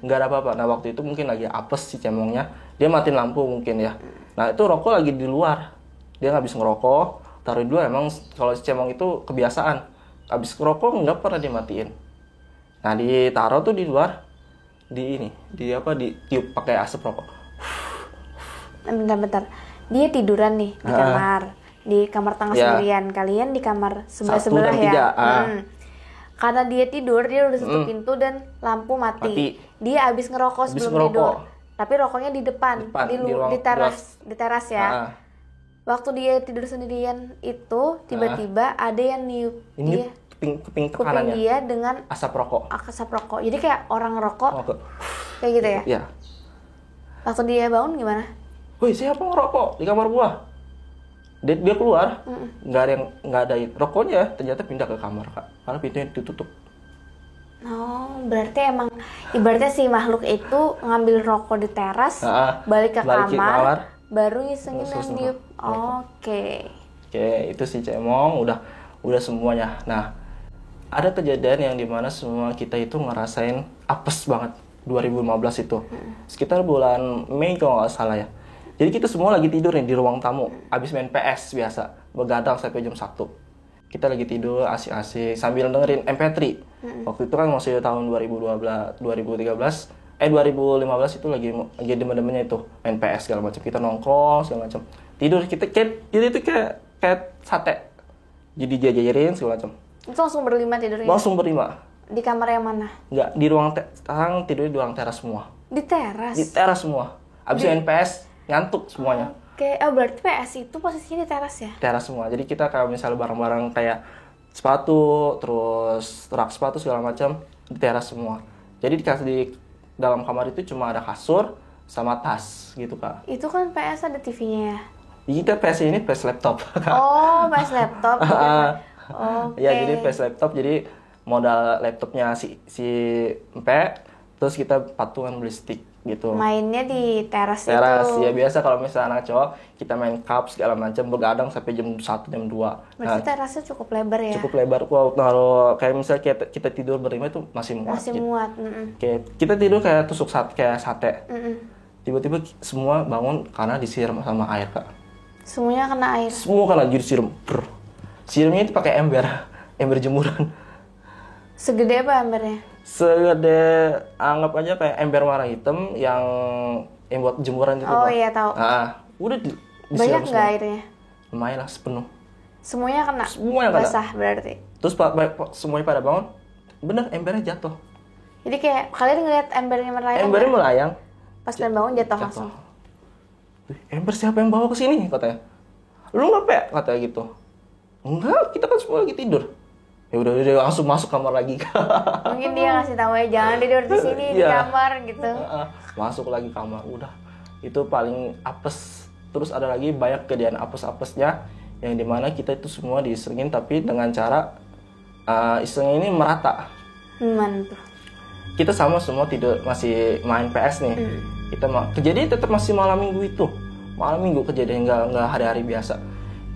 Nggak ada apa-apa. Nah waktu itu mungkin lagi apes si Cemongnya, dia matiin lampu mungkin ya. Nah itu rokok lagi di luar, dia nggak habis ngerokok, taruh di luar. Emang kalau si Cemong itu kebiasaan, habis ngerokok nggak pernah dimatiin. Nah ditaruh tuh di luar, ditiup pakai asap rokok. Bentar. Dia tiduran nih di kamar tengah Ya. sendirian. Kalian di kamar Satu sebelah dan ya. tiga, Karena dia tidur, dia udah tutup pintu dan lampu mati. Mati. Dia habis ngerokok sebelum ngerokok. tidur. Tapi rokoknya di depan, di teras ya. Waktu dia tidur sendirian itu tiba-tiba ada yang niup Ini dia kuping kuping kanannya dia dengan asap rokok. asap rokok. Jadi kayak orang ngerokok Rokok. kayak gitu ya. Ya. Waktu dia bangun gimana? Woi, siapa ngerokok di kamar gua? Dia keluar, nggak ada rokoknya, ternyata pindah ke kamar, Kak. Karena pintunya ditutup. Oh, berarti emang ibaratnya si makhluk itu ngambil rokok di teras, balik ke kamar, baru ngisengin dan niup. Oke. Oke, itu si Cemong udah semuanya. Nah, ada kejadian yang dimana semua kita itu ngerasain apes banget 2015 itu. Sekitar bulan Mei kalau nggak salah ya. Jadi kita semua lagi tidur nih di ruang tamu, habis main PS biasa, begadang sampai jam 1. Kita lagi tidur asik-asik sambil dengerin MP3. Waktu itu kan masih tahun 2015 itu lagi demen-demennya itu main PS segala macam. Kita nongkrong segala macam. Tidur kita kayak sate. Jadi jajarin segala macam. Itu langsung berlima tidurnya? Langsung berlima. Di kamar yang mana? Enggak, di ruang sekarang tidurnya di ruang teras semua. Di teras? Di teras semua. Habis main PS, ngantuk semuanya. Oke, berarti PS itu posisinya di teras ya? Teras semua. Jadi kita kalau misalnya barang-barang kayak sepatu, terus rak sepatu segala macam di teras semua. Jadi di dalam kamar itu cuma ada kasur sama tas gitu, Kak. Itu kan PS ada TV-nya ya? Kita PS ini PS laptop. Oh, PS laptop. Oke. Ya, jadi PS laptop. Jadi modal laptopnya si Empe, terus kita patungan beli stick gitu. Mainnya di teras itu. Teras ya, biasa kalau misalnya anak cowok kita main cup segala macam, begadang sampai jam 1 jam 2. Berarti terasnya cukup lebar ya? Cukup lebar. Kalau kayak misalnya kita tidur berlima itu masih muat. Masih gitu. muat. Kayak kita tidur kayak tusuk kayak sate. Tiba-tiba semua bangun karena disiram sama air, Kak. Semuanya kena air. Semua kan lagi disiram. Siramnya itu pakai ember jemuran. Segede apa embernya? Segede, anggap aja kayak ember warna hitam yang buat jemuran itu. Oh Pak. iya tahu. Udah Banyak disiram nggak airnya? Lumayan lah, sepenuh. Semuanya kena. Semuanya kena. Basah berarti. Terus semuanya pada bangun, bener embernya jatuh. Jadi kayak kalian ngeliat embernya melayang? Embernya nggak? melayang. Pas kalian bangun jatuh langsung. Ember siapa yang bawa ke sini, katanya. Lu nggak, Pe? Katanya gitu. Enggak, kita kan semua lagi tidur. Ya udah langsung masuk kamar lagi. Mungkin dia ngasih tahu ya jangan tidur di sini di Iya. kamar gitu. Masuk lagi kamar, udah. Itu paling apes. Terus ada lagi banyak kejadian apes-apesnya yang dimana kita itu semua disengin tapi dengan cara iseng ini merata. Gimana tuh? Kita sama semua tidur masih main PS nih. Kejadian tetap masih malam minggu itu. Malam minggu kejadian nggak hari-hari biasa.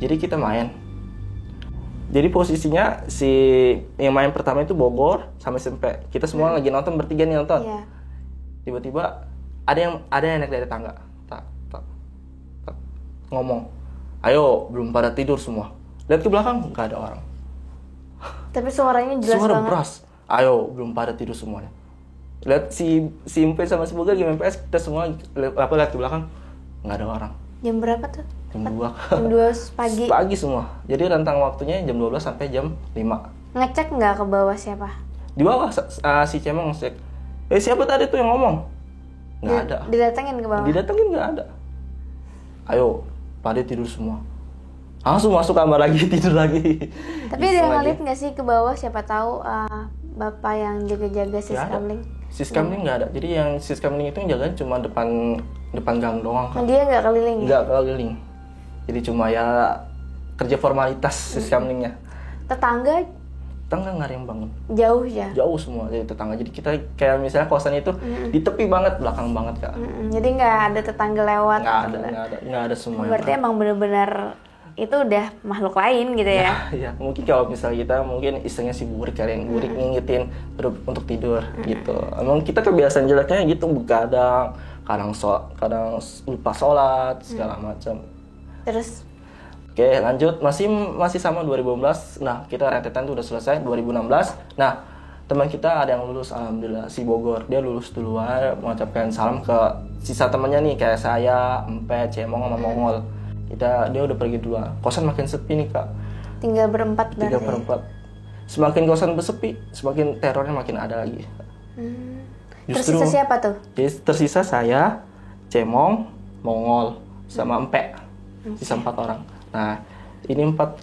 Jadi kita main. Jadi posisinya si yang main pertama itu Bogor sama SMP. Kita semua lagi nonton, bertiga nih nonton. Iya. Tiba-tiba ada yang naik dari tangga. Tak, ngomong. Ayo, belum pada tidur semua. Lihat ke belakang, nggak ada orang. Tapi suaranya jelas Suara banget. beras. Ayo, belum pada tidur semuanya. Lihat si Impe sama si Bogor game PS, kita semua lihat ke belakang, nggak ada orang. Jam berapa tuh? Jam 2. Jam 2 pagi. Pagi semua. Jadi rentang waktunya jam 12 sampai jam 5. Ngecek nggak ke bawah siapa? Di bawah si Cemong ngecek. Siapa tadi tuh yang ngomong? Nggak ada. Didatengin ke bawah. Didatengin nggak ada. Ayo, pada tidur semua. Langsung masuk kamar lagi, tidur lagi. Tapi Gitu ada yang lagi. ngeliat nggak sih ke bawah? Siapa tahu bapak yang jaga-jaga Nggak ada. Siskamling. Siskamling nggak ada. Jadi yang Siskamling itu yang jagain cuma depan gang doang. Nah, dia nggak keliling ya? Nggak keliling. Jadi cuma ya kerja formalitas Siskamlingnya. Tetangga Tetangga nggak ada yang bangun. jauh ya? Jauh semua dari tetangga. Jadi kita kayak misalnya kosan itu di tepi banget, belakang banget kak. Jadi nggak ada tetangga lewat? Nggak ada semua. Berarti emang bener-bener itu udah makhluk lain gitu ya? Ya, mungkin kalau misalnya kita mungkin istilahnya si burik kalian burik ngingetin untuk tidur gitu. Emang kita kebiasaan jeleknya gitu, begadang, kadang lupa sholat segala macam. Terus Oke, lanjut masih sama 2015. Nah, kita rentetan tuh udah selesai 2016. Nah, teman kita ada yang lulus, alhamdulillah si Bogor dia lulus duluan, mengucapkan salam ke sisa temannya nih kayak saya, Empe, Cemong sama Mongol. Dia udah pergi duluan. Kosan makin sepi nih kak. tinggal berempat berarti? 3/4. Semakin kosan bersepi, semakin terornya makin ada lagi. Tersisa siapa tuh? Jadi tersisa saya, Cemong, Mongol, sama Empe. Sisa 4 orang. Nah, ini 4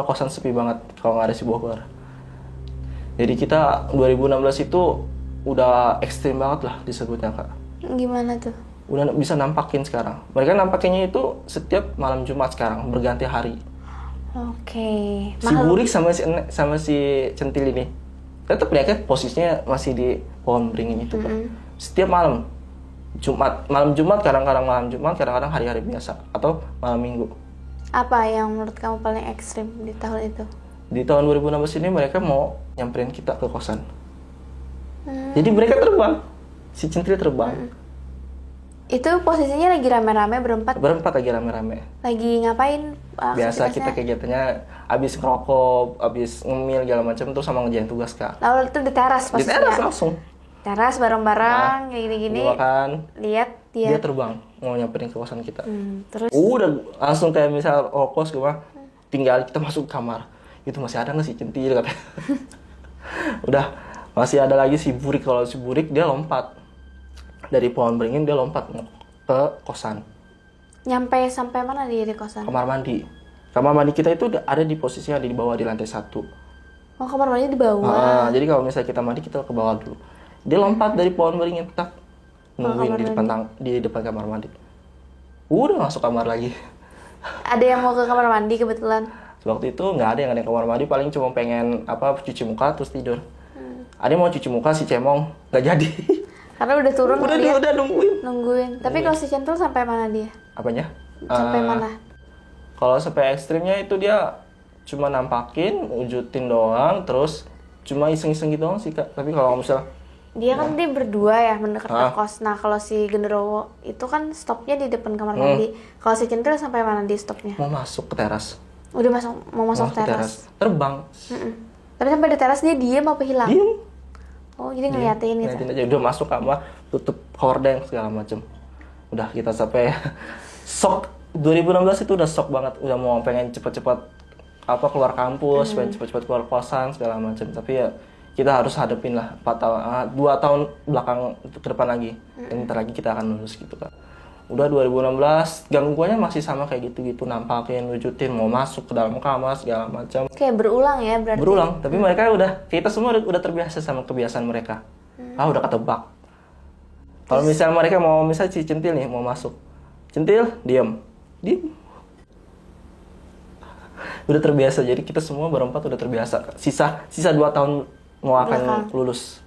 kosan sepi banget kalau nggak ada si Bogor. Jadi kita 2016 itu udah ekstrim banget lah disebutnya kak. Gimana tuh? Udah bisa nampakin sekarang. Mereka nampakinnya itu setiap malam Jumat sekarang, berganti hari. Oke. Si Burik sama si Centil ini tetap ya kan posisinya masih di pohon beringin itu kan. Setiap malam malam Jumat, kadang-kadang malam Jumat, kadang-kadang hari-hari biasa atau malam Minggu. Apa yang menurut kamu paling ekstrim di tahun itu? Di tahun 2016 ini mereka mau nyamperin kita ke kosan. Jadi mereka terbang. Si Centil terbang. Itu posisinya lagi rame-rame berempat. Berempat lagi rame-rame. Lagi ngapain? Biasa kita aktivitasnya? kegiatannya abis ngerokok, abis ngemil segala macam terus sama ngerjain tugas kak. Lalu itu di teras Di posisinya? teras langsung. Teras bareng-bareng kayak gini-gini. Makan. Lihat Dia dia. terbang mau nyamperin ke kosan kita. Terus Udah langsung kayak misal kos gimana, tinggal kita masuk kamar. Itu masih ada nggak sih Centil katanya. Udah masih ada lagi si Burik. Kalau si Burik dia lompat dari pohon beringin, dia lompat ke kosan. nyampe sampai mana dia di kosan? Kamar mandi. Kamar mandi kita itu ada di posisinya di bawah di lantai 1. Oh, kamar mandi di bawah. Jadi kalau misalnya kita mandi kita ke bawah dulu. Dia lompat dari pohon beringin, tak nungguin di depan kamar mandi. Udah masuk kamar lagi. Ada yang mau ke kamar mandi kebetulan. Waktu itu nggak ada yang kamar mandi, paling cuma pengen cuci muka terus tidur. Ada yang mau cuci muka si Cemong nggak jadi. Karena udah turun dia udah nungguin. Tapi kalau si Centil sampai mana dia? Apanya? Sampai mana? Kalau sampai ekstrimnya itu dia cuma nampakin, wujudin doang, terus cuma iseng-iseng gitu doang sih kak. Tapi kalau misal Dia kan dia berdua ya mendekat ke kos. Nah kalau si Genderowo itu kan stopnya di depan kamar mandi. Kalau si Centil sampai mana dia stopnya? mau masuk ke teras, Udah mau masuk ke teras. terbang, Tapi sampai di teras dia diem apa hilang? diem, Oh jadi ngeliatin gitu. ngeliatin aja. Udah masuk kamar, tutup hordeng segala macem. Udah kita sampai shock. 2016 itu udah shock banget, udah mau pengen cepet-cepet keluar kampus, pengen cepet-cepet keluar kosan segala macam. Tapi ya kita harus hadapin lah 2 tahun belakang ke depan lagi. Dan ntar lagi kita akan lulus gitu kan. Udah 2016 gangguannya masih sama kayak gitu-gitu, nampakin, wujudin, mau masuk ke dalam kamar segala macam. Kayak berulang ya berarti. Berulang, tapi mereka kita semua udah terbiasa sama kebiasaan mereka. Udah ketebak. Kalau misalnya mereka misalnya si Centil nih mau masuk, Centil diam. Udah terbiasa, jadi kita semua berempat udah terbiasa. Sisa 2 tahun mau akan lulus.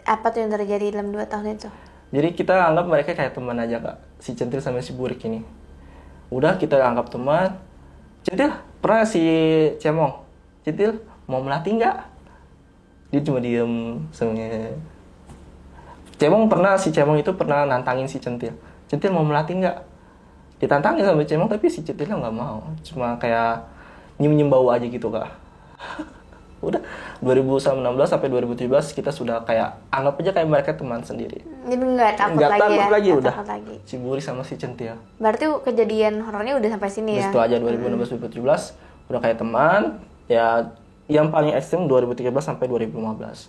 Apa tuh yang terjadi dalam 2 tahun itu? Jadi kita anggap mereka kayak teman aja kak, si Centil sama si Burik ini. Udah kita anggap teman. Centil, pernah si Cemong Centil mau melatih nggak? Dia cuma diem semuanya. Si Cemong itu pernah nantangin si Centil. Centil mau melatih nggak? Ditantangin sama Cemong tapi si Centilnya nggak mau. Cuma kayak nyium-nyium bau aja gitu kak. Udah 2016 sampai 2017 kita sudah kayak anggap aja kayak mereka teman sendiri. Jadi nggak takut Nggak lagi takut ya? lagi Nggak udah. takut lagi. Si Buri sama si Centil. Berarti kejadian horornya udah sampai sini ya? Itu aja 2016-2017 udah kayak teman. Ya yang paling ekstrim 2013 sampai 2015.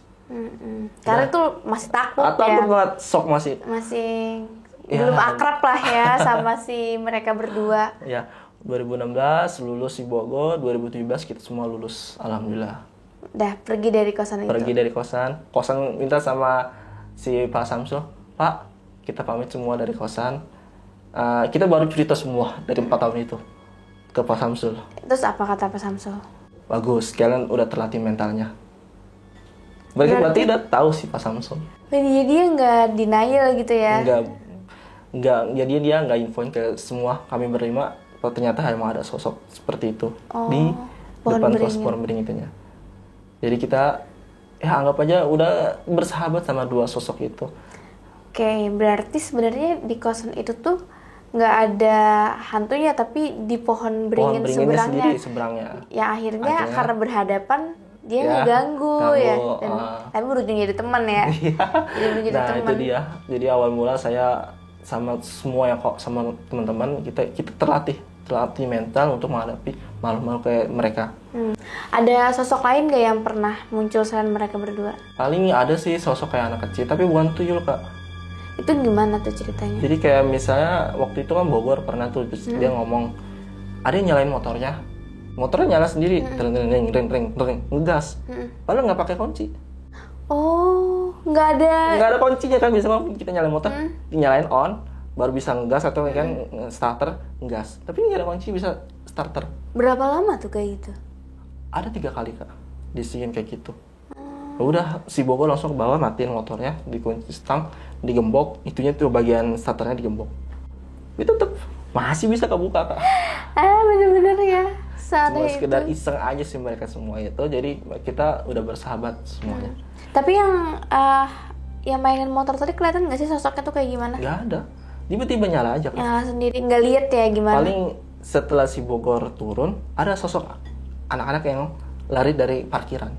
Karena itu masih takut ya? Takut banget, sok masih. Masih Ya. belum akrab lah ya sama si mereka berdua. Ya 2016 lulus di Bogor, 2017 kita semua lulus, alhamdulillah. Udah pergi dari kosan itu? Pergi dari kosan minta sama si Pak Samsul, Pak kita pamit semua dari kosan. Kita baru cerita semua dari 4 tahun itu ke Pak Samsul. Terus apa kata Pak Samsul? Bagus, kalian udah terlatih mentalnya. Berarti udah tahu sih Pak Samsul. Dia nggak denial gitu ya? Enggak, jadi dia nggak infoin ke semua kami berlima. Ternyata emang ada sosok seperti itu di depan kos pohon beringin itunya. Jadi kita anggap aja udah bersahabat sama 2 sosok itu. Oke, berarti sebenarnya di kosan itu tuh nggak ada hantunya, tapi di pohon beringin seberangnya. Seberangnya. Yang akhirnya karena berhadapan dia ngeganggu ya. Dan, tapi berujung jadi teman ya. Jadi nah teman. Itu dia. Jadi awal mula saya sama semua yang kok sama teman-teman kita terlatih mental untuk menghadapi makhluk-makhluk kayak mereka. Ada sosok lain gak yang pernah muncul selain mereka berdua? Paling ada sih sosok kayak anak kecil, tapi bukan tuyul kak. Itu gimana tuh ceritanya? Jadi kayak misalnya waktu itu kan Bogor pernah tuh dia ngomong ada yang nyalain motornya nyala sendiri, ring, ngegas. Padahal nggak pakai kunci. Oh, nggak ada kuncinya kan, bisa kita nyalain motor, dinyalain on, baru bisa ngegas atau kan starter ngegas. Tapi nggak ada kunci bisa starter. Berapa lama tuh kayak gitu? Ada 3 kali kak, disiin kayak gitu. Udah si Bogor langsung ke bawah, matiin motornya, dikunci stang, digembok, itunya tuh bagian starternya digembok. Itu tetap masih bisa kebuka kak. Bener-bener ya. Cuma sekedar iseng aja sih mereka semua itu, jadi kita udah bersahabat semuanya. Tapi yang mainin motor tadi kelihatan nggak sih sosoknya tuh kayak gimana? Nggak ada, tiba-tiba nyala aja kan. Nyala sendiri, nggak lihat ya gimana? Paling setelah si Bogor turun, ada sosok anak-anak yang lari dari parkiran.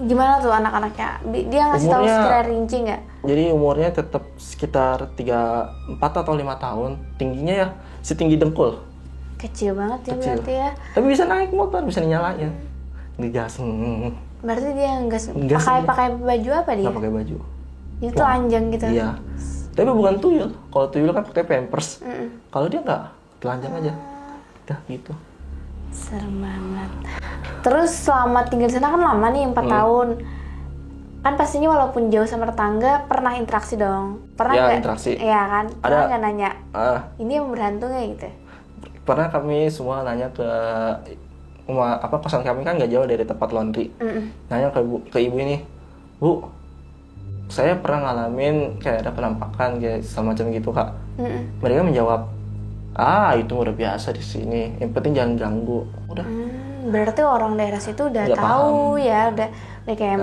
Gimana tuh anak-anaknya? Dia ngasih tahu secara rinci nggak? Jadi umurnya tetap sekitar 4 atau 5 tahun, tingginya ya setinggi dengkul. Kecil banget ya berarti ya. Tapi bisa naik motor, bisa dinyalain. Digas. Berarti dia nggak pakai baju apa dia? Nggak pakai baju. Itu telanjang gitu. Iya. Tapi bukan tuyul. Kalau tuyul kan pakai pampers. Kalau dia nggak, telanjang aja. Udah gitu. Serem banget. Terus selama tinggal di sana kan lama nih 4 tahun. Kan pastinya walaupun jauh sama tetangga pernah interaksi dong. Pernah ya, nggak? interaksi. Iya kan. Pernah nggak nanya? Ini yang berhantu nggak gitu? Pernah kami semua nanya ke kosan kami kan nggak jauh dari tempat laundry. Nanya ke ibu ini, Bu, saya pernah ngalamin kayak ada penampakan kayak semacam gitu kak. Mereka menjawab, itu udah biasa di sini. Yang penting jangan ganggu. Udah. Berarti orang daerah situ udah tahu paham. Ya, udah kayak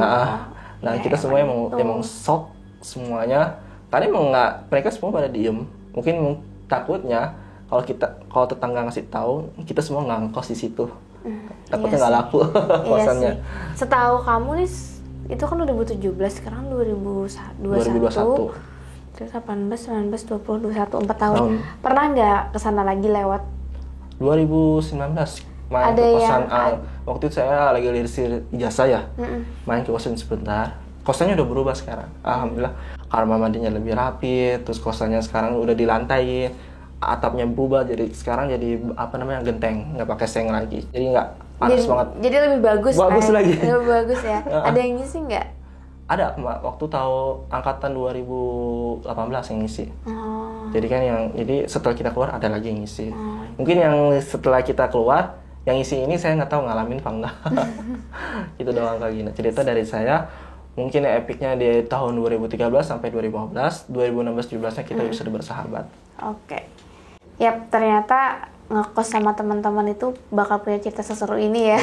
nah kita semua emang shock semuanya. Karena emang mereka semua pada diem. Mungkin takutnya kalau tetangga ngasih tahu, kita semua nggak ngekos di situ. Takutnya nggak laku kosannya. Setahu kamu nih, itu kan 2017, sekarang 2021. Terus 18, 19, 20, 21, 4 tahun. Pernah nggak kesana lagi lewat? 2019 main ke kosan. Waktu itu saya lagi liris ijazah ya. Main ke kosan sebentar. Kosannya udah berubah sekarang. Alhamdulillah. Kamar mandinya lebih rapi. Terus kosannya sekarang udah dilantai. Atapnya berubah sekarang jadi genteng, nggak pakai seng lagi. Jadi nggak panas banget. Jadi lebih bagus. Bagus lagi. Lebih bagus ya. Ada yang ngisi nggak? Ada, waktu tahu angkatan 2018 yang ngisi. Jadi kan jadi setelah kita keluar ada lagi yang ngisi. Mungkin yang setelah kita keluar yang ngisi ini saya nggak tahu ngalamin apa enggak. Itu doang kayak gini. Cerita dari saya. Mungkin epicnya di tahun 2013 sampai 2015, 2016-2017-nya kita bisa bersahabat. Oke. Yap, ternyata ngekos sama teman-teman itu bakal punya cerita seseru ini ya.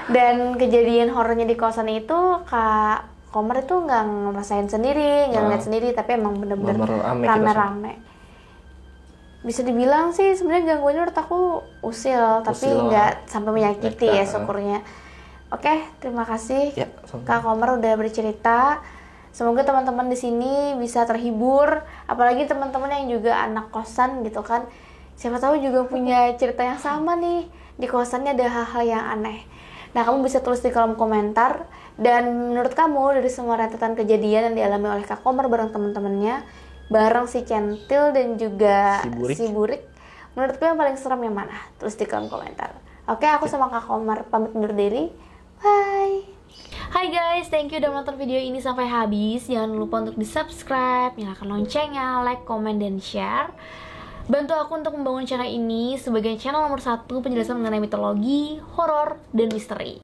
Dan kejadian horornya di kosan itu Kak Komar itu nggak ngerasain sendiri, nggak ngeliat sendiri, tapi emang bener-bener rame-rame. Bisa dibilang sih sebenarnya gangguannya menurut aku usil, tapi nggak sampai menyakiti ya syukurnya. Oke, terima kasih Ya, Kak Komar udah bercerita. Semoga teman-teman di sini bisa terhibur, apalagi teman-teman yang juga anak kosan gitu kan. Siapa tahu juga punya cerita yang sama nih, di kosannya ada hal-hal yang aneh. Nah, kamu bisa tulis di kolom komentar. Dan menurut kamu dari semua rentetan kejadian yang dialami oleh Kak Komar bareng teman-temannya, bareng si Centil dan juga si Burik, menurutku yang paling serem yang mana? Tulis di kolom komentar. Oke, aku sama Kak Komar pamit undur diri. Bye. Hai guys, thank you udah menonton video ini sampai habis. Jangan lupa untuk di-subscribe, nyalakan loncengnya, like, komen, dan share. Bantu aku untuk membangun channel ini sebagai channel nomor 1 penjelasan mengenai mitologi, horor, dan misteri.